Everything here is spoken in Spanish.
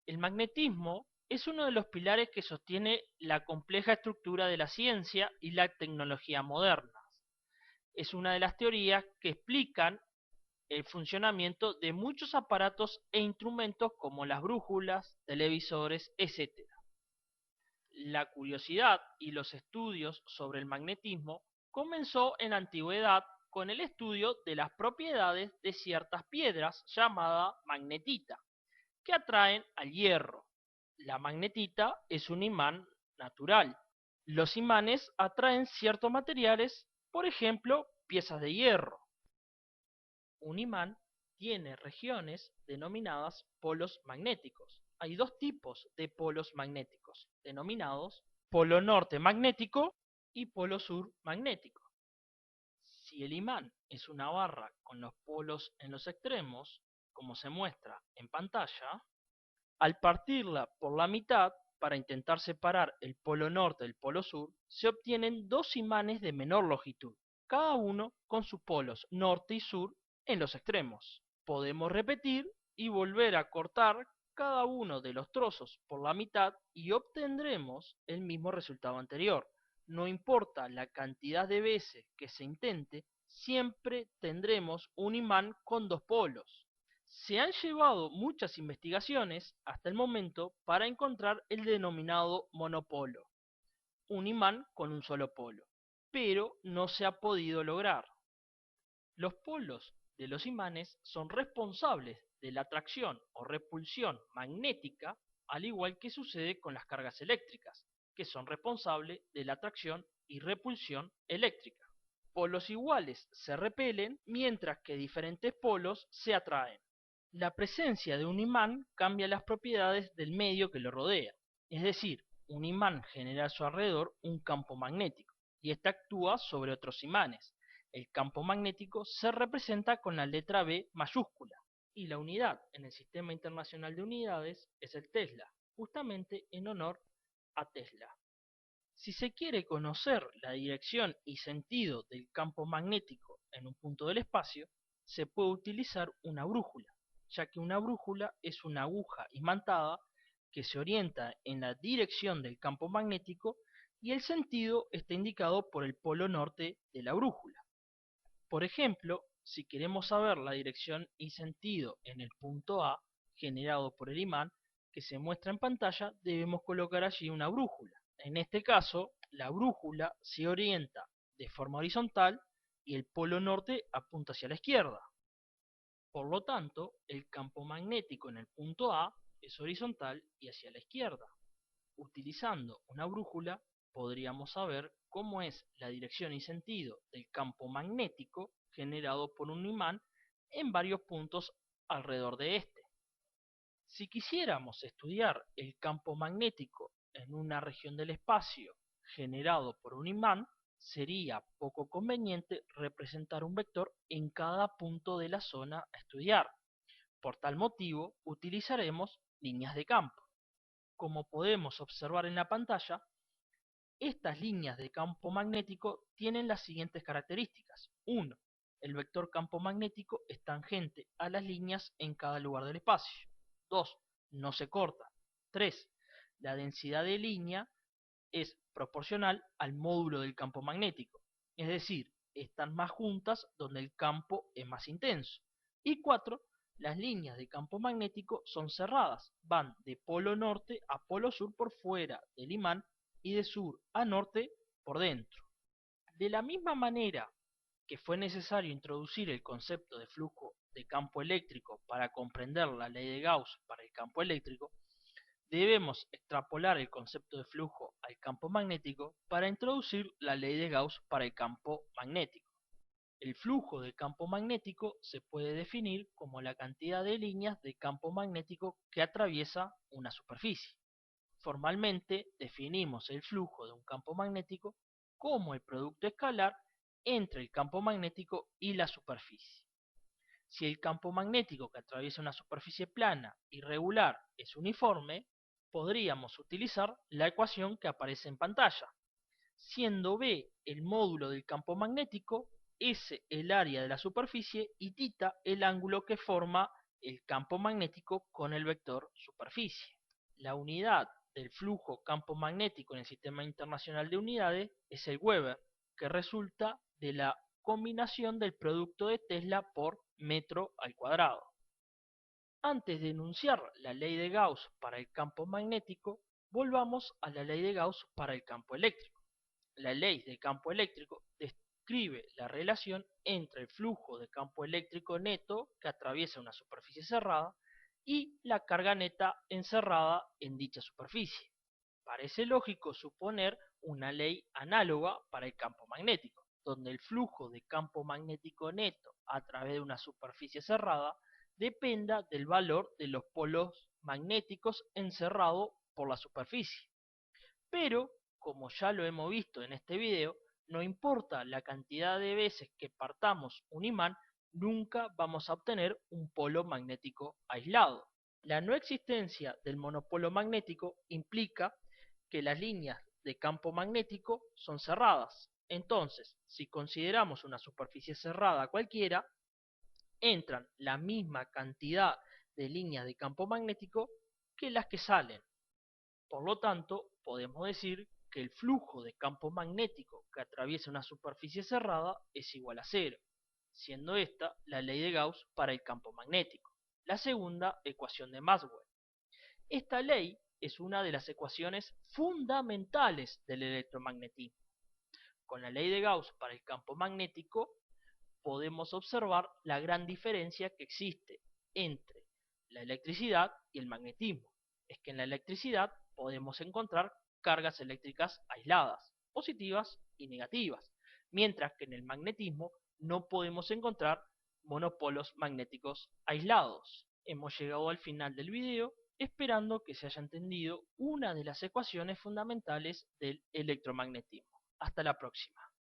El magnetismo es uno de los pilares que sostiene la compleja estructura de la ciencia y la tecnología modernas. Es una de las teorías que explican el funcionamiento de muchos aparatos e instrumentos como las brújulas, televisores, etc. La curiosidad y los estudios sobre el magnetismo comenzó en la antigüedad con el estudio de las propiedades de ciertas piedras llamadas magnetita, que atraen al hierro. La magnetita es un imán natural. Los imanes atraen ciertos materiales, por ejemplo, piezas de hierro. Un imán tiene regiones denominadas polos magnéticos. Hay dos tipos de polos magnéticos, denominados polo norte magnético y polo sur magnético. Si el imán es una barra con los polos en los extremos, como se muestra en pantalla, al partirla por la mitad, para intentar separar el polo norte del polo sur, se obtienen dos imanes de menor longitud, cada uno con sus polos norte y sur en los extremos. Podemos repetir y volver a cortar cada uno de los trozos por la mitad y obtendremos el mismo resultado anterior. No importa la cantidad de veces que se intente, siempre tendremos un imán con dos polos. Se han llevado muchas investigaciones hasta el momento para encontrar el denominado monopolo, un imán con un solo polo, pero no se ha podido lograr. Los polos de los imanes son responsables de la atracción o repulsión magnética, al igual que sucede con las cargas eléctricas, que son responsables de la atracción y repulsión eléctrica. Polos iguales se repelen, mientras que diferentes polos se atraen. La presencia de un imán cambia las propiedades del medio que lo rodea, es decir, un imán genera a su alrededor un campo magnético, y éste actúa sobre otros imanes. El campo magnético se representa con la letra B mayúscula, y la unidad en el Sistema Internacional de Unidades es el Tesla, justamente en honor a Tesla. Si se quiere conocer la dirección y sentido del campo magnético en un punto del espacio, se puede utilizar una brújula, ya que una brújula es una aguja imantada que se orienta en la dirección del campo magnético y el sentido está indicado por el polo norte de la brújula. Por ejemplo, si queremos saber la dirección y sentido en el punto A generado por el imán que se muestra en pantalla, debemos colocar allí una brújula. En este caso, la brújula se orienta de forma horizontal y el polo norte apunta hacia la izquierda. Por lo tanto, el campo magnético en el punto A es horizontal y hacia la izquierda. Utilizando una brújula podríamos saber cómo es la dirección y sentido del campo magnético generado por un imán en varios puntos alrededor de este. Si quisiéramos estudiar el campo magnético en una región del espacio generado por un imán, sería poco conveniente representar un vector en cada punto de la zona a estudiar. Por tal motivo, utilizaremos líneas de campo. Como podemos observar en la pantalla, estas líneas de campo magnético tienen las siguientes características. 1. El vector campo magnético es tangente a las líneas en cada lugar del espacio. 2. No se corta. 3. La densidad de línea es proporcional al módulo del campo magnético, es decir, están más juntas donde el campo es más intenso. Y 4. Las líneas de campo magnético son cerradas, van de polo norte a polo sur por fuera del imán y de sur a norte por dentro. De la misma manera que fue necesario introducir el concepto de flujo de campo eléctrico para comprender la ley de Gauss para el campo eléctrico, debemos extrapolar el concepto de flujo al campo magnético para introducir la ley de Gauss para el campo magnético. El flujo de campo magnético se puede definir como la cantidad de líneas de campo magnético que atraviesa una superficie. Formalmente definimos el flujo de un campo magnético como el producto escalar entre el campo magnético y la superficie. Si el campo magnético que atraviesa una superficie plana y regular es uniforme, podríamos utilizar la ecuación que aparece en pantalla, siendo B el módulo del campo magnético, S el área de la superficie y θ el ángulo que forma el campo magnético con el vector superficie. La unidad del flujo campo magnético en el Sistema Internacional de Unidades es el Weber, que resulta de la combinación del producto de Tesla por metro al cuadrado. Antes de enunciar la ley de Gauss para el campo magnético, volvamos a la ley de Gauss para el campo eléctrico. La ley del campo eléctrico describe la relación entre el flujo de campo eléctrico neto que atraviesa una superficie cerrada y la carga neta encerrada en dicha superficie. Parece lógico suponer una ley análoga para el campo magnético, donde el flujo de campo magnético neto a través de una superficie cerrada dependa del valor de los polos magnéticos encerrados por la superficie. Pero, como ya lo hemos visto en este video, no importa la cantidad de veces que partamos un imán, nunca vamos a obtener un polo magnético aislado. La no existencia del monopolo magnético implica que las líneas de campo magnético son cerradas. Entonces, si consideramos una superficie cerrada cualquiera, entran la misma cantidad de líneas de campo magnético que las que salen. Por lo tanto, podemos decir que el flujo de campo magnético que atraviesa una superficie cerrada es igual a cero, siendo esta la ley de Gauss para el campo magnético, la segunda ecuación de Maxwell. Esta ley es una de las ecuaciones fundamentales del electromagnetismo. Con la ley de Gauss para el campo magnético podemos observar la gran diferencia que existe entre la electricidad y el magnetismo. Es que en la electricidad podemos encontrar cargas eléctricas aisladas, positivas y negativas, mientras que en el magnetismo no podemos encontrar monopolos magnéticos aislados. Hemos llegado al final del video, esperando que se haya entendido una de las ecuaciones fundamentales del electromagnetismo. Hasta la próxima.